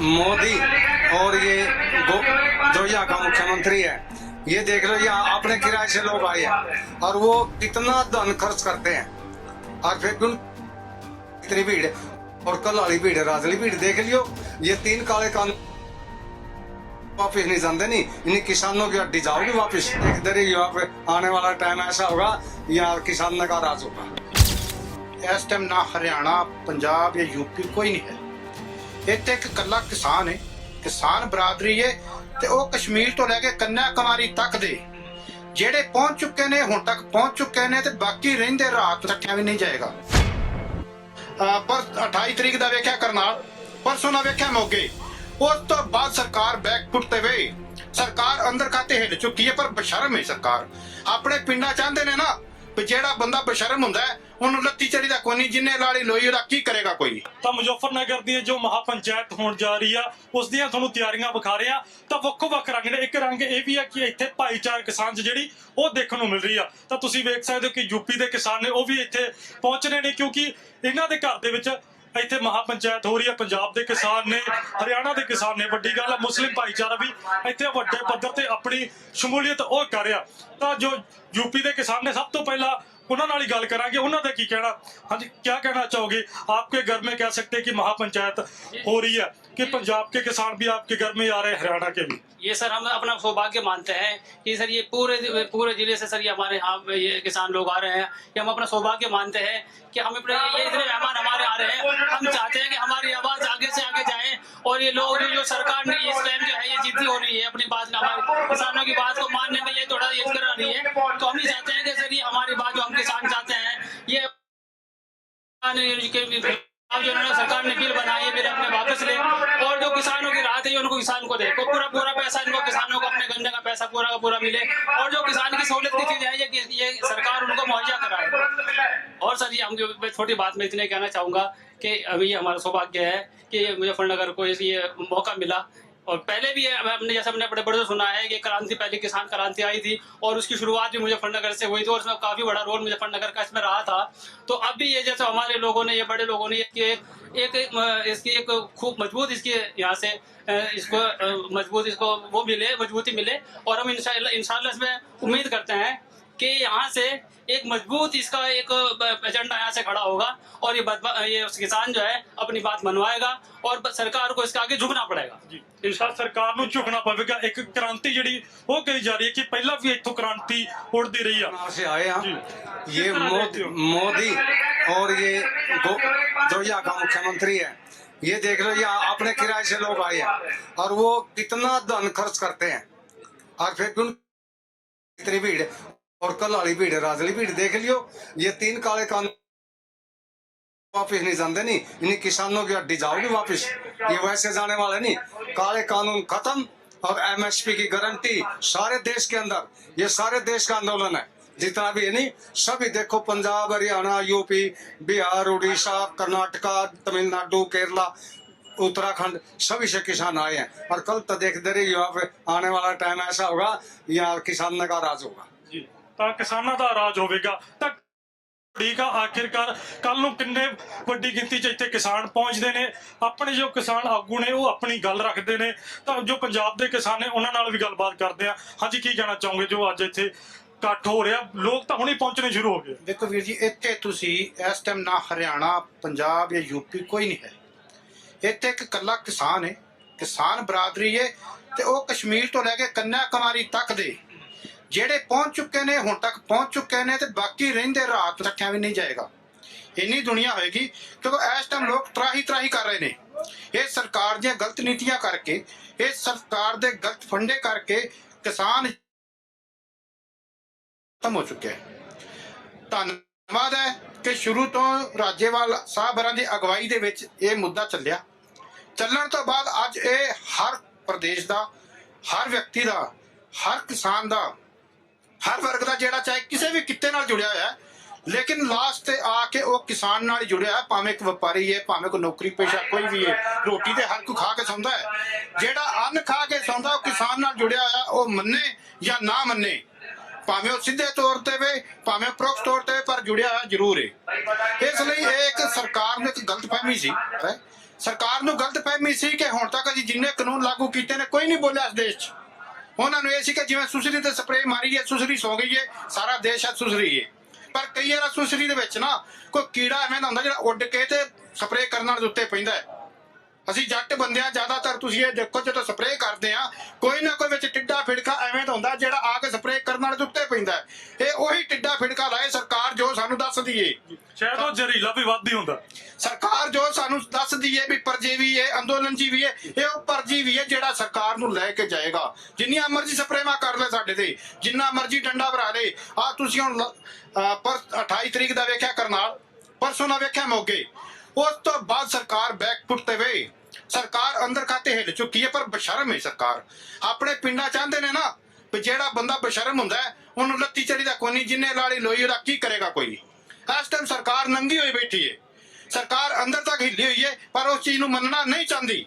मोदी और ये जो यहाँ का मुख्यमंत्री है, ये देख लो, यहाँ अपने किराए से लोग आए हैं और वो कितना धन खर्च करते हैं और फिर भी इतनी भीड़। और कल वाली भीड़, रात वाली भीड़ देख लियो। ये 3 काले कानून वापिस नहीं जानते, नहीं इन किसानों की हड्डी जाओगी वापिस। इधर ही पे आने वाला टाइम ऐसा होगा, यहाँ किसान का राज होगा। इस टाइम ना हरियाणा, पंजाब या यूपी कोई नहीं है, इतने एक कला किसान है, किसान बरादरी है ते वो कश्मीर तो लैके कन्याकुमारी तक दे जेड़े पहुंच चुके ने, हुण तक पहुंच चुके ने ते बाकी रहिंदे रात रखिया भी नहीं जाएगा। पर 28 तरीक दा वेख्या करनाल, परसों ना वेख्या मोगे। उस तो बाद सरकार बैक फुट वे, सरकार अंदर खाते हिल चुकी है। पर बशर्म है सरकार, अपने पिंडा चाहते ने ना भी जेड़ा बंदा बशर्म हुंदा है ਉਹਨੂੰ ਲੱਤੀ ਚੜੀ ਦਾ ਕੋਈ ਨਹੀਂ, ਜਿੰਨੇ ਲਾਲੀ ਲੋਈ ਉਹਦਾ ਕੀ ਕਰੇਗਾ ਕੋਈ। ਤਾਂ ਮੁਜ਼ੱਫਰਨਗਰ ਦੀ ਜੋ ਮਹਾਪੰਚਾਇਤ ਹੋਣ ਜਾ ਰਹੀ ਆ ਉਸ ਦੀਆਂ ਤੁਹਾਨੂੰ ਤਿਆਰੀਆਂ ਵਿਖਾ ਰਹੇ ਆ। ਤਾਂ ਵੱਖੋ ਵੱਖ ਰੰਗ ਨੇ, ਇੱਕ ਰੰਗ ਇਹ ਵੀ ਆ ਕਿ ਇੱਥੇ ਭਾਈਚਾਰਕ ਸਾਂਝ ਜਿਹੜੀ ਉਹ ਦੇਖਣ ਨੂੰ ਮਿਲ ਰਹੀ ਆ। ਤਾਂ ਤੁਸੀਂ ਵੇਖ ਸਕਦੇ ਹੋ ਕਿ ਯੂਪੀ ਦੇ ਕਿਸਾਨ ਨੇ ਉਹ ਵੀ ਇੱਥੇ ਪਹੁੰਚ ਰਹੇ ਨੇ, ਕਿਉਂਕਿ ਇਹਨਾਂ ਦੇ ਘਰ ਦੇ ਵਿੱਚ ਇੱਥੇ ਮਹਾਪੰਚਾਇਤ ਹੋ ਰਹੀ ਹੈ। ਪੰਜਾਬ ਦੇ ਕਿਸਾਨ ਨੇ, ਹਰਿਆਣਾ ਦੇ ਕਿਸਾਨ ਨੇ, ਵੱਡੀ ਗੱਲ ਆ ਮੁਸਲਿਮ ਭਾਈਚਾਰਾ ਵੀ ਇੱਥੇ ਵੱਡੇ ਪੱਧਰ ਤੇ ਆਪਣੀ ਸ਼ਮੂਲੀਅਤ ਉਹ ਕਰ ਰਿਹਾ। ਤਾਂ ਜੋ ਯੂਪੀ ਦੇ ਕਿਸਾਨ ਨੇ, ਸਭ ਤੋਂ ਪਹਿਲਾਂ ਉਹਨਾਂ ਨਾਲ ਹੀ ਗੱਲ ਕਰਾਂਗੇ, ਉਹਨਾਂ ਦਾ ਕੀ ਕਹਿਣਾ। ਹਾਂਜੀ, क्या कहना चाहोगे? आपके घर में कह सकते हैं कि महापंचायत हो रही है कि पंजाब के किसान भी आपके घर में आ रहे हैं, हरियाणा के भी। ये सर हम अपना सौभाग्य मानते हैं कि सर ये पूरे जिले से सर ये हमारे यहाँ ये किसान लोग आ रहे हैं। कि हम अपना सौभाग्य मानते हैं कि हम अपने ये इतने मेहमान हमारे आ रहे हैं। हम चाहते हैं कि हमारी आवाज़ आगे से आगे जाए और ये लोग जो सरकार ने इस टाइम जो है ये जिद्दी हो रही है अपनी बात, हमारे किसानों की बात को मानने में ये थोड़ा ये कर रही है। तो हम ये चाहते हैं कि सर ये हमारी बात जो हम किसान चाहते हैं, ये जो उन्होंने सरकार ने बिल बनाई है बिल अपने वापस ले, और जो किसानों की राहत है उनको किसान को दे, को पूरा पैसा इनको किसानों को अपने गन्ने का पैसा पूरा का पूरा मिले, और जो किसान की सहूलियत की चीज है ये सरकार उनको मुहैया कराए। और सर ये हम जो छोटी बात में इतने कहना चाहूंगा कि अभी हमारा सौभाग्य है कि मुजफ्फरनगर को ये मौका मिला। और पहले भी हमने जैसे अपने बड़े बड़े से सुना है कि क्रांति, पहले किसान क्रांति आई थी और उसकी शुरुआत भी मुजफ्फरनगर से हुई थी और उसमें काफ़ी बड़ा रोल मुजफ्फरनगर का इसमें रहा था। तो अब भी ये जैसे हमारे लोगों ने, ये बड़े लोगों ने इसकी एक खूब मजबूत इसकी यहाँ से इसको मजबूत इसको वो मिले, मजबूती मिले। और हम इंशाल्लाह इसमें उम्मीद करते हैं कि यहाँ से एक मजबूत इसका एक एजेंडा यहाँ से खड़ा होगा और ये किसान जो है अपनी बात मनवाएगा और सरकार को इसके आगे झुकना पड़ेगा। सरकार ਨੂੰ ਝੁਕਣਾ ਪਵੇਗਾ। ਇੱਕ ਕ੍ਰਾਂਤੀ ਜਿਹੜੀ ਉਹ ਕਹੀ ਜਾ ਰਹੀ ਹੈ ਕਿ ਪਹਿਲਾਂ ਵੀ ਇੱਥੋਂ ਕ੍ਰਾਂਤੀ ਉੜਦੀ ਰਹੀ ਆ। से आए हैं ये मोदी और ये जो यहाँ का मुख्यमंत्री है, ये देख लो, यहाँ अपने किराए से लोग आए हैं और वो कितना धन खर्च करते हैं और फिर भी इतनी भीड़। और कल वाली भीड़, रात वाली भीड़ देख लियो। ये 3 काले कानून वापिस नहीं जानते, नहीं इन किसानों की हड्डी जाओगी वापिस। ये वैसे जाने वाले नहीं, काले कानून खत्म और MSP की गारंटी सारे देश के अंदर। ये सारे देश का आंदोलन है, जितना भी है, नहीं सभी देखो, पंजाब, हरियाणा, यूपी, बिहार, उड़ीसा, कर्नाटका, तमिलनाडु, केरला, उत्तराखंड, सभी से किसान आए हैं। और कल तो देखते रहिए, यहाँ पे आने वाला टाइम ऐसा होगा, यहाँ किसान का राज होगा। ਤਾਂ ਕਿਸਾਨਾਂ ਦਾ ਰਾਜ ਹੋਵੇਗਾ। ਤਾਂ ਠੀਕ ਆ, ਆਖਿਰਕਾਰ ਕੱਲ ਨੂੰ ਕਿੰਨੇ ਵੱਡੀ ਗਿਣਤੀ 'ਚ ਇੱਥੇ ਕਿਸਾਨ ਪਹੁੰਚਦੇ ਨੇ, ਆਪਣੇ ਜੋ ਕਿਸਾਨ ਆਗੂ ਨੇ ਉਹ ਆਪਣੀ ਗੱਲ ਰੱਖਦੇ ਨੇ। ਤਾਂ ਜੋ ਪੰਜਾਬ ਦੇ ਕਿਸਾਨ ਨੇ ਉਹਨਾਂ ਨਾਲ ਵੀ ਗੱਲਬਾਤ ਕਰਦੇ ਆ। ਹਾਂਜੀ, ਕੀ ਕਹਿਣਾ ਚਾਹੋਗੇ ਜੋ ਅੱਜ ਇੱਥੇ ਇਕੱਠ ਹੋ ਰਿਹਾ? ਲੋਕ ਤਾਂ ਹੁਣੇ ਪਹੁੰਚਣੇ ਸ਼ੁਰੂ ਹੋ ਗਏ। ਦੇਖੋ ਵੀਰ ਜੀ, ਇੱਥੇ ਤੁਸੀਂ ਇਸ ਟਾਈਮ ਨਾ ਹਰਿਆਣਾ, ਪੰਜਾਬ ਜਾਂ ਯੂਪੀ ਕੋਈ ਨਹੀਂ ਹੈ, ਇੱਥੇ ਇੱਕ ਕੱਲਾ ਕਿਸਾਨ ਹੈ, ਕਿਸਾਨ ਬਰਾਦਰੀ ਹੈ ਤੇ ਉਹ ਕਸ਼ਮੀਰ ਤੋਂ ਲੈ ਕੇ ਕੰਨਿਆਕੁਮਾਰੀ ਤੱਕ ਦੇ ਜਿਹੜੇ ਪਹੁੰਚ ਚੁੱਕੇ ਨੇ, ਹੁਣ ਤੱਕ ਪਹੁੰਚ ਚੁੱਕੇ ਨੇ ਤੇ ਬਾਕੀ ਰਹਿੰਦੇ ਰਾਤ ਰੱਖਿਆ ਵੀ ਨਹੀਂ ਜਾਏਗਾ। ਇੰਨੀ ਦੁਨੀਆ ਹੋਏਗੀ ਕਿਉਂਕਿ ਇਸ ਟਾਈਮ ਲੋਕ ਤਰਾਹੀ ਕਰ ਰਹੇ ਨੇ। ਇਹ ਸਰਕਾਰ ਦੀਆਂ ਗਲਤ ਨੀਤੀਆਂ ਕਰਕੇ, ਇਹ ਸਰਕਾਰ ਦੇ ਗਲਤ ਫੰਡੇ ਕਰਕੇ ਕਿਸਾਨ ਖਤਮ ਹੋ ਚੁੱਕੇ ਹੈ। ਧੰਨਵਾਦ ਹੈ ਕਿ ਸ਼ੁਰੂ ਤੋਂ ਰਾਜੇਵਾਲ ਸਾਹਿਬਾਂ ਦੀ ਅਗਵਾਈ ਦੇ ਵਿੱਚ ਇਹ ਮੁੱਦਾ ਚੱਲਣ ਤੋਂ ਬਾਅਦ ਅੱਜ ਇਹ ਹਰ ਪ੍ਰਦੇਸ਼ ਦਾ, ਹਰ ਵਿਅਕਤੀ ਦਾ, ਹਰ ਕਿਸਾਨ ਦਾ, ਹਰ ਵਰਗ ਦਾ ਜਿਹੜਾ ਚਾਹੇ ਕਿਸੇ ਵੀ ਕਿੱਤੇ ਨਾਲ ਜੁੜਿਆ ਹੋਇਆ ਹੈ, ਲੇਕਿਨ ਲਾਸਟ ਤੇ ਆ ਕੇ ਉਹ ਕਿਸਾਨ ਨਾਲ ਹੀ ਜੁੜਿਆ ਹੈ। ਭਾਵੇਂ ਇੱਕ ਵਪਾਰੀ ਹੈ, ਭਾਵੇਂ ਕੋਈ ਨੌਕਰੀ ਪੇਸ਼ਾ ਕੋਈ ਵੀ ਹੈ, ਰੋਟੀ ਤੇ ਹਰ ਕੋਈ ਖਾ ਕੇ ਸੌਂਦਾ ਹੈ। ਜਿਹੜਾ ਅੰਨ ਖਾ ਕੇ ਸੌਂਦਾ ਉਹ ਕਿਸਾਨ ਨਾਲ ਜੁੜਿਆ ਹੋਇਆ, ਉਹ ਮੰਨੇ ਜਾਂ ਨਾ ਮੰਨੇ, ਭਾਵੇਂ ਉਹ ਸਿੱਧੇ ਤੌਰ ਤੇ ਵੇ, ਭਾਵੇਂ ਪ੍ਰੋਕਸ ਤੌਰ ਤੇ, ਪਰ ਜੁੜਿਆ ਹੋਇਆ ਜ਼ਰੂਰ ਹੈ। ਇਸ ਲਈ ਇਹ ਇੱਕ ਸਰਕਾਰ ਨੂੰ ਇੱਕ ਗਲਤਫਹਿਮੀ ਸੀ। ਸਰਕਾਰ ਨੂੰ ਗਲਤਫਹਿਮੀ ਸੀ ਕਿ ਹੁਣ ਤੱਕ ਅਸੀਂ ਜਿੰਨੇ ਕਾਨੂੰਨ ਲਾਗੂ ਕੀਤੇ ਨੇ ਕੋਈ ਨਹੀਂ ਬੋਲਿਆ ਇਸ ਦੇਸ਼ 'ਚ। ਉਹਨਾਂ ਨੂੰ ਇਹ ਸੀ ਕਿ ਜਿਵੇਂ ਸੁਸਰੀ ਤੇ ਸਪਰੇਅ ਮਾਰੀ ਹੈ, ਸੁਸਰੀ ਸੌ ਗਈ ਹੈ, ਸਾਰਾ ਦੇਸ਼ ਹੈ ਸੁਸਰੀ ਹੈ। ਪਰ ਕਈ ਵਾਰ ਸੁਸਰੀ ਦੇ ਵਿੱਚ ਨਾ ਕੋਈ ਕੀੜਾ ਐਵੇਂ ਦਾ ਹੁੰਦਾ ਜਿਹੜਾ ਉੱਡ ਕੇ ਤੇ ਸਪਰੇਅ ਕਰਨ ਵਾਲੇ ਦੇ ਉੱਤੇ ਪੈਂਦਾ ਹੈ। ਅਸੀਂ ਜੱਟ ਬੰਦੇ ਆ, ਜ਼ਿਆਦਾਤਰ ਤੁਸੀਂ ਇਹ ਦੇਖੋ ਜਦੋਂ ਸਪਰੇਅ ਕਰਦੇ ਆ ਕੋਈ ਨਾ ਕੋਈ ਵਿੱਚ ਟਿੱਡਾ ਫਿੜਕਾ ਐਵੇਂ ਦਾ ਹੁੰਦਾ ਜਿਹੜਾ ਆ ਕੇ ਸਪਰੇਅ ਕਰਨ ਵਾਲੇ ਦੇ ਉੱਤੇ ਪੈਂਦਾ ਹੈ। ਇਹ ਉਹੀ ਟਿੱਡਾ ਫਿੜਕਾ ਲਾਏ ਸਰਕਾਰ ਜੋ ਸਾਨੂੰ ਦੱਸਦੀ ਏ। ਸ਼ਾਇਦ ਉਹ ਜ਼ਹਿਰੀਲਾ ਵੀ ਵੱਧ ਹੀ ਹੁੰਦਾ। ਸਰਕਾਰ ਜੋ ਸਾਨੂੰ ਦੱਸਦੀ ਹੈ ਵੀ ਪਰਜੀਵੀ ਹੈ, ਅੰਦੋਲਨਜੀ ਵੀ ਹੈ, ਇਹ ਉਹ ਪਰਜੀਵੀ ਹੈ ਜਿਹੜਾ ਸਰਕਾਰ ਨੂੰ ਲੈ ਕੇ ਜਾਏਗਾ। ਜਿੰਨੀਆਂ ਮਰਜ਼ੀ ਸਪਰੇਵਾਂ ਕਰ ਲੈ ਸਾਡੇ ਤੇ, ਜਿੰਨਾ ਮਰਜ਼ੀ ਡੰਡਾ ਭਰਾ ਲੈ। ਆ ਤੁਸੀਂ ਹੁਣ ਪਰ 28 ਤਰੀਕ ਦਾ ਵੇਖਿਆ ਕਰਨਾਲ, ਪਰਸੋਂ ਦਾ ਵੇਖਿਆ ਮੋਗੇ। ਉਸ ਤੋਂ ਬਾਅਦ ਸਰਕਾਰ ਬੈਕਫੁੱਟ ਤੇ ਵੇ, ਸਰਕਾਰ ਅੰਦਰ ਖਾਤੇ ਹਿੱਲ ਚੁੱਕੀ ਹੈ। ਪਰ ਬਸ਼ਰਮ ਹੈ ਸਰਕਾਰ। ਆਪਣੇ ਪਿੰਡਾਂ ਚਾਹੁੰਦੇ ਨੇ ਨਾ ਵੀ ਜਿਹੜਾ ਬੰਦਾ ਬਸ਼ਰਮ ਹੁੰਦਾ ਉਹਨੂੰ ਲੱਤੀ ਚੜੀ ਦਾ ਕੋਈ ਨਹੀਂ, ਜਿੰਨੇ ਲਾੜੀ ਲੋਈ ਉਹਦਾ ਕੀ ਕਰੇਗਾ ਕੋਈ। ਇਸ ਟਾਈਮ ਸਰਕਾਰ ਨੰਗੀ ਹੋਈ ਬੈਠੀ ਹੈ, ਸਰਕਾਰ ਅੰਦਰ ਤੱਕ ਹਿੱਲੀ ਹੋਈ ਹੈ, ਪਰ ਉਸ ਚੀਜ਼ ਨੂੰ ਮੰਨਣਾ ਨਹੀਂ ਚਾਹੁੰਦੀ।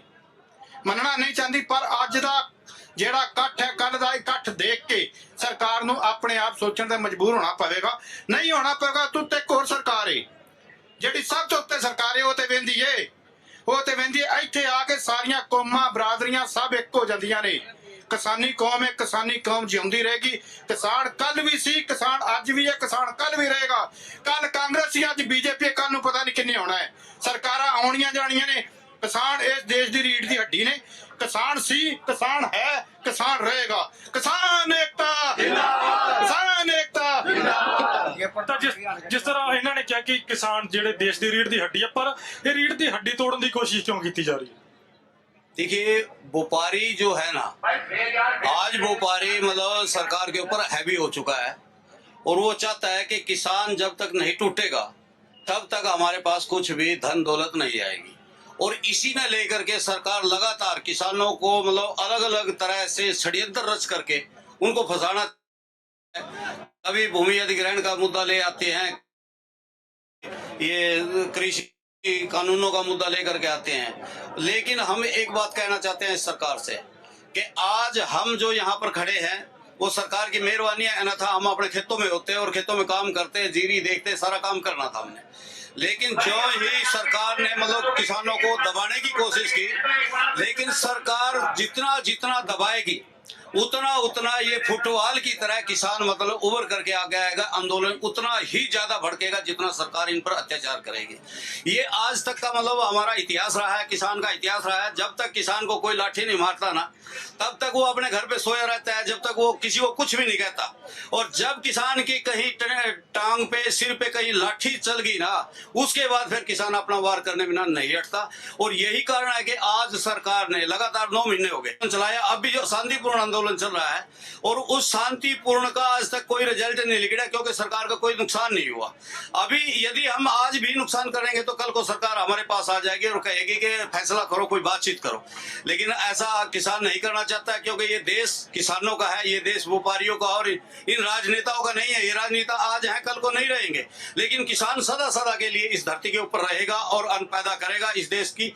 ਪਰ ਅੱਜ ਦਾ ਜਿਹੜਾ ਇਕੱਠ ਹੈ, ਕੱਲ ਦਾ ਇਕੱਠ ਦੇਖ ਕੇ ਸਰਕਾਰ ਨੂੰ ਆਪਣੇ ਆਪ ਸੋਚਣ ਤੇ ਮਜਬੂਰ ਹੋਣਾ ਪਵੇਗਾ। ਨਹੀਂ ਹੋਣਾ ਪਵੇਗਾ ਤੂੰ ਤੇ ਇੱਕ ਹੋਰ ਸਰਕਾਰ ਹੈ ਜਿਹੜੀ ਸਭ ਤੋਂ ਉੱਤੇ ਸਰਕਾਰ ਹੈ, ਉਹ ਤੇ ਵਹਿੰਦੀ ਏ। ਇੱਥੇ ਆ ਕੇ ਸਾਰੀਆਂ ਕੌਮਾਂ ਬਰਾਦਰੀਆਂ ਸਭ ਇੱਕ ਹੋ ਜਾਂਦੀਆਂ ਨੇ। ਕਿਸਾਨੀ ਕੌਮ ਹੈ, ਕਿਸਾਨੀ ਕੌਮ ਜਿਉਂਦੀ ਰਹੇਗੀ। ਕਿਸਾਨ ਕੱਲ ਵੀ ਸੀ, ਕਿਸਾਨ ਅੱਜ ਵੀ ਹੈ, ਕਿਸਾਨ ਕੱਲ ਵੀ ਰਹੇਗਾ। ਕੱਲ ਕਾਂਗਰਸੀ, ਅੱਜ ਬੀਜੇਪੀ, ਕੱਲ ਨੂੰ ਪਤਾ ਨਹੀਂ ਕਿੰਨੇ ਹੋਣਾ ਹੈ। ਸਰਕਾਰਾਂ ਆਉਣੀਆਂ ਜਾਣੀਆਂ ਨੇ। ਕਿਸਾਨ ਇਸ ਦੇਸ਼ ਦੀ ਰੀੜ੍ਹ ਦੀ ਹੱਡੀ ਨੇ। ਕਿਸਾਨ ਸੀ, ਕਿਸਾਨ ਹੈ, ਕਿਸਾਨ ਰਹੇਗਾ। ਕਿਸਾਨ ਏਕਤਾ ਜਿੰਦਾਬਾਦ, ਕਿਸਾਨ ਏਕਤਾ ਜਿੰਦਾਬਾਦ। ਤਾਂ ਜਿਸ ਤਰ੍ਹਾਂ ਇਹਨਾਂ ਨੇ ਕਿਹਾ ਕਿ ਕਿਸਾਨ ਜਿਹੜੇ ਦੇਸ਼ ਦੀ ਰੀढ़ ਦੀ ਹੱਡੀ ਹੈ, ਪਰ ਇਹ ਰੀढ़ ਦੀ ਹੱਡੀ ਤੋੜਨ ਦੀ ਕੋशिश क्यों की जा रही है? देखिए, व्यापारी जो है ना, आज व्यापारी मतलब सरकार के ऊपर हैवी हो चुका है और वो चाहता है कि किसान जब तक नहीं टूटेगा तब तक हमारे पास कुछ भी धन दौलत नहीं आएगी। और इसी ने लेकर के सरकार लगातार किसानों को मतलब अलग अलग तरह से षड्यंत्र रच करके उनको फंसाना। कभी भूमि अधिग्रहण का मुद्दा ले आते हैं, ये कृषि कानूनों का मुद्दा लेकर के आते हैं। लेकिन हम एक बात कहना चाहते हैं इस सरकार से कि आज हम जो यहाँ पर खड़े हैं वो सरकार की मेहरबानी है, अन्यथा हम अपने खेतों में होते और खेतों में काम करते, जीरी देखते, सारा काम करना था हमने। लेकिन जो ही सरकार ने मतलब किसानों को दबाने की कोशिश की, लेकिन सरकार जितना जितना दबाएगी उतना उतना ये फुटबॉल की तरह किसान मतलब उभर करके आगे आएगा। आंदोलन उतना ही ज्यादा भड़केगा जितना सरकार इन पर अत्याचार करेगी। ये आज तक का मतलब हमारा इतिहास रहा है, किसान का इतिहास रहा है। जब तक किसान को कोई लाठी नहीं मारता ना, तब तक वो अपने घर पे सोया रहता है, जब तक वो किसी को कुछ भी नहीं कहता। और जब किसान की कहीं टांग पे, सिर पे कहीं लाठी चल गई ना, उसके बाद फिर किसान अपना वार करने में ना नहीं हटता। और यही कारण है कि आज सरकार ने लगातार 9 महीने हो गए चलाया। अब भी जो शांतिपूर्ण आंदोलन चल रहा है और उस शांतिपूर्ण का आज तक कोई रिजल्ट नहीं निकला, क्योंकि सरकार का कोई नुकसान नहीं हुआ। अभी यदि हम आज भी नुकसान करेंगे तो कल को सरकार हमारे पास आ जाएगी और कहेगी कि फैसला करो, कोई बातचीत करो। लेकिन ऐसा किसान नहीं करना चाहता, क्योंकि ये देश किसानों का है, ये देश व्यापारियों का और इन राजनेताओं का नहीं है। ये राजनेता आज हैं, कल को नहीं रहेंगे, लेकिन किसान सदा सदा के लिए इस धरती के ऊपर रहेगा और अन्न पैदा करेगा। इस देश की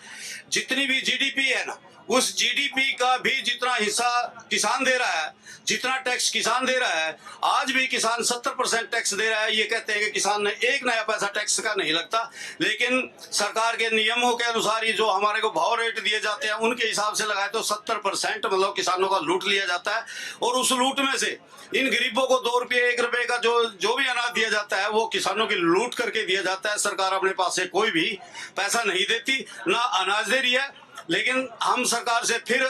जितनी भी जीडीपी है ना, उस जीडीपी का भी जितना हिस्सा किसान दे रहा है, जितना टैक्स किसान दे रहा है, आज भी किसान 70% टैक्स दे रहा है। ये कहते हैं कि किसान ने एक नया पैसा टैक्स का नहीं लगता, लेकिन सरकार के नियमों के अनुसार ये जो हमारे को भाव रेट दिए जाते हैं उनके हिसाब से लगाए तो 70% मतलब किसानों का लूट लिया जाता है। और उस लूट में से इन गरीबों को 2 रुपये 1 रुपये का जो भी अनाज दिया जाता है वो किसानों की लूट करके दिया जाता है। सरकार अपने पास से कोई भी पैसा नहीं देती, ना अनाज दे रही है। लेकिन हम सरकार से फिर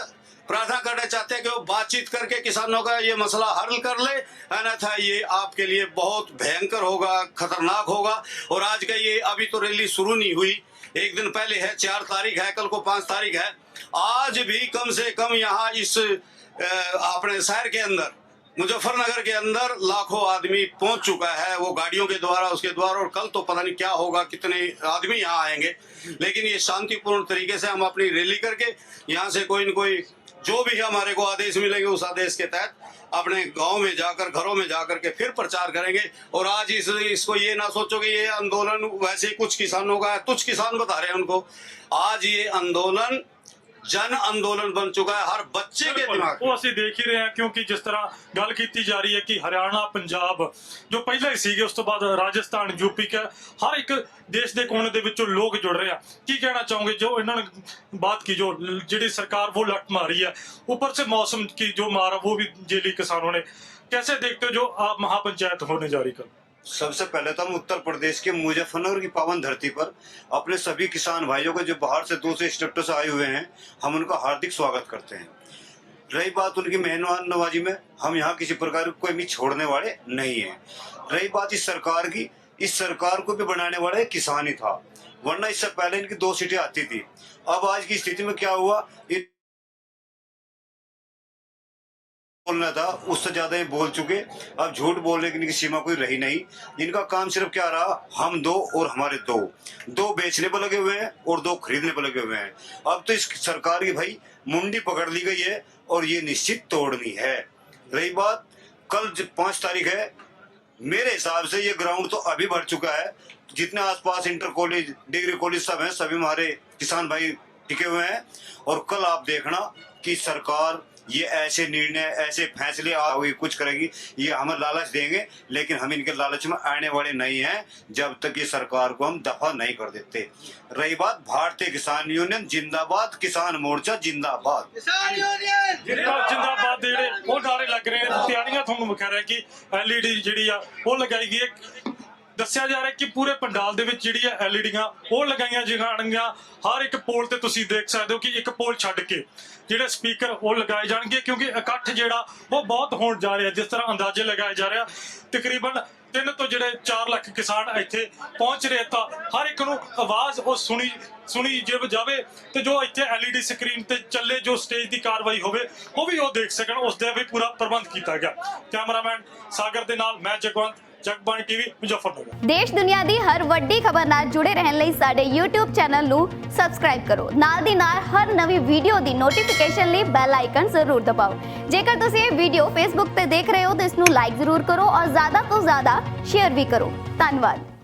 प्रार्थना करना चाहते हैं कि वो बातचीत करके किसानों का ये मसला हल कर ले, अन्यथा ये आपके लिए बहुत भयंकर होगा, खतरनाक होगा। और आज का ये अभी तो रैली शुरू नहीं हुई, एक दिन पहले है, 4 तारीख है, कल को 5 तारीख है। आज भी कम से कम यहाँ इस अपने शहर के अंदर, मुजफ्फरनगर के अंदर लाखों आदमी पहुंच चुका है, वो गाड़ियों के द्वारा, उसके द्वारा। और कल तो पता नहीं क्या होगा, कितने आदमी यहाँ आएंगे। लेकिन ये शांतिपूर्ण तरीके से हम अपनी रैली करके यहाँ से कोई न कोई जो भी हमारे को आदेश मिलेंगे उस आदेश के तहत अपने गांव में जाकर, घरों में जाकर के फिर प्रचार करेंगे। और आज इसको ये ना सोचो कि ये आंदोलन वैसे ही कुछ किसानों का है, कुछ किसान बता रहे हैं उनको। आज ये आंदोलन जन आंदोलन बन चुका है हर बच्चे के दिमाग में। ਉਹ ਅਸੀਂ ਦੇਖ ਹੀ ਰਹੇ ਹਾਂ ਕਿਉਂਕਿ ਜਿਸ ਤਰ੍ਹਾਂ ਗੱਲ ਕੀਤੀ ਜਾ ਰਹੀ ਹੈ ਕਿ ਹਰਿਆਣਾ ਪੰਜਾਬ ਜੋ ਪਹਿਲਾਂ ਹੀ ਸੀਗੇ ਉਸ ਤੋਂ ਬਾਅਦ ਰਾਜਸਥਾਨ ਯੂਪੀ का हर एक देश के कोने ਦੇ ਵਿੱਚੋਂ ਲੋਕ जुड़ रहे हैं। की कहना चाहोगे जो इन्होंने बात की जो जी सरकार वो लट मारी है ऊपर से मौसम की जो मार है वो भी झेली किसानों ने, कैसे देखते हो जो आप महापंचायत होने जा रही कल? सबसे पहले तो हम उत्तर प्रदेश के मुजफ्फरनगर की पावन धरती पर अपने सभी किसान भाइयों को जो बाहर से दूसरे स्टेटों से आए हुए हैं हम उनका हार्दिक स्वागत करते हैं। रही बात उनकी मेहमान नवाजी में, हम यहाँ किसी प्रकार की कोई भी छोड़ने वाले नहीं हैं। रही बात इस सरकार की, इस सरकार को भी बनाने वाले किसान ही था, वरना इससे पहले इनकी 2 सीटें आती थी। अब आज की स्थिति में क्या हुआ, बोलना था उससे ज्यादा ये बोल चुके, अब झूठ बोलने की इनकी सीमा कोई रही नहीं। इनका काम सिर्फ क्या रहा, हम 2 और हमारे 2 बेचने पर लगे हुए हैं और 2 खरीदने पर लगे हुए हैं। अब तो इस सरकार की भाई मुंडी पकड़ ली गई है और ये निश्चित तोड़नी है। रही बात कल 5 तारीख है, मेरे हिसाब से ये ग्राउंड तो अभी भर चुका है। जितने आसपास इंटर कॉलेज डिग्री कॉलेज सब हैं, सभी हमारे किसान भाई टिके हुए हैं। और कल आप देखना कि सरकार ये ऐसे निर्णय ऐसे फैसले हुई कुछ करेगी, ये हमें लालच देंगे, लेकिन हम इनके लालच में आने वाले नहीं हैं जब तक ये सरकार को हम दफा नहीं कर देते। रही बात भारतीय किसान यूनियन जिंदाबाद, किसान मोर्चा जिंदाबाद, जिंदाबाद ਜਿਹੜੇ ਉਹ ਨਾਰੇ ਲੱਗ ਰਹੇ ਨੇ, ਤਿਆਰੀਆਂ ਤੁਹਾਨੂੰ ਵਿਖਾ ਰਿਹਾ ਕਿ LED ਜਿਹੜੀ ਆ ਉਹ ਲਗਾਈ ਗਈ ਹੈ। ਦੱਸਿਆ ਜਾ ਰਿਹਾ ਕਿ ਪੂਰੇ ਪੰਡਾਲ ਦੇ ਵਿੱਚ ਜਿਹੜੀ ਆ LEDਆਂ ਉਹ ਲਗਾਈਆਂ ਜਾਣਗੀਆਂ। ਹਰ ਇੱਕ ਪੋਲ ਤੇ ਤੁਸੀਂ ਦੇਖ ਸਕਦੇ ਹੋ ਕਿ ਇੱਕ ਪੋਲ ਛੱਡ ਕੇ ਜਿਹੜੇ ਸਪੀਕਰ ਉਹ ਲਗਾਏ ਜਾਣਗੇ ਕਿਉਂਕਿ ਇਕੱਠ ਜਿਹੜਾ ਉਹ ਬਹੁਤ ਹੋਣ ਜਾ ਰਿਹਾ। ਜਿਸ ਤਰ੍ਹਾਂ ਅੰਦਾਜ਼ੇ ਲਗਾਏ ਜਾ ਰਿਹਾ ਤਕਰੀਬਨ 3 ਤੋਂ ਜਿਹੜੇ 4 ਲੱਖ ਕਿਸਾਨ ਇੱਥੇ ਪਹੁੰਚ ਰਹੇ, ਤਾਂ ਹਰ ਇੱਕ ਨੂੰ ਆਵਾਜ਼ ਉਹ ਸੁਣੀ ਜੇ ਜਾਵੇ ਤੇ ਜੋ ਇੱਥੇ LED ਸਕਰੀਨ ਤੇ ਚੱਲੇ ਜੋ ਸਟੇਜ ਦੀ ਕਾਰਵਾਈ ਹੋਵੇ ਉਹ ਵੀ ਉਹ ਦੇਖ ਸਕਣ, ਉਸ ਦਾ ਵੀ ਪੂਰਾ ਪ੍ਰਬੰਧ ਕੀਤਾ ਗਿਆ। ਕੈਮਰਾਮੈਨ ਸਾਗਰ ਦੇ ਨਾਲ ਮੈਂ ਜਗਵੰਤ, ਜਗਬਾਣੀ TV ਮੁਜ਼ੱਫਰਨਗਰ। ਦੇਸ਼ ਦੁਨੀਆ ਦੀ ਹਰ ਵੱਡੀ ਖਬਰ ਨਾਲ ਜੁੜੇ ਰਹਿਣ ਲਈ ਸਾਡੇ YouTube ਚੈਨਲ ਨੂੰ ਸਬਸਕ੍ਰਾਈਬ ਕਰੋ। ਨਾਲ ਦੀ ਨਾਲ ਹਰ ਨਵੀਂ ਵੀਡੀਓ ਦੀ ਨੋਟੀਫਿਕੇਸ਼ਨ ਲਈ ਬੈਲ ਆਈਕਨ ਜ਼ਰੂਰ ਦਬਾਓ। ਜੇਕਰ ਤੁਸੀਂ ਇਹ ਵੀਡੀਓ Facebook ਤੇ ਦੇਖ ਰਹੇ ਹੋ ਤਾਂ ਇਸ ਨੂੰ ਲਾਈਕ ਜ਼ਰੂਰ ਕਰੋ ਔਰ ਜ਼ਿਆਦਾ ਤੋਂ ਜ਼ਿਆਦਾ ਸ਼ੇਅਰ ਵੀ ਕਰੋ। ਧੰਨਵਾਦ।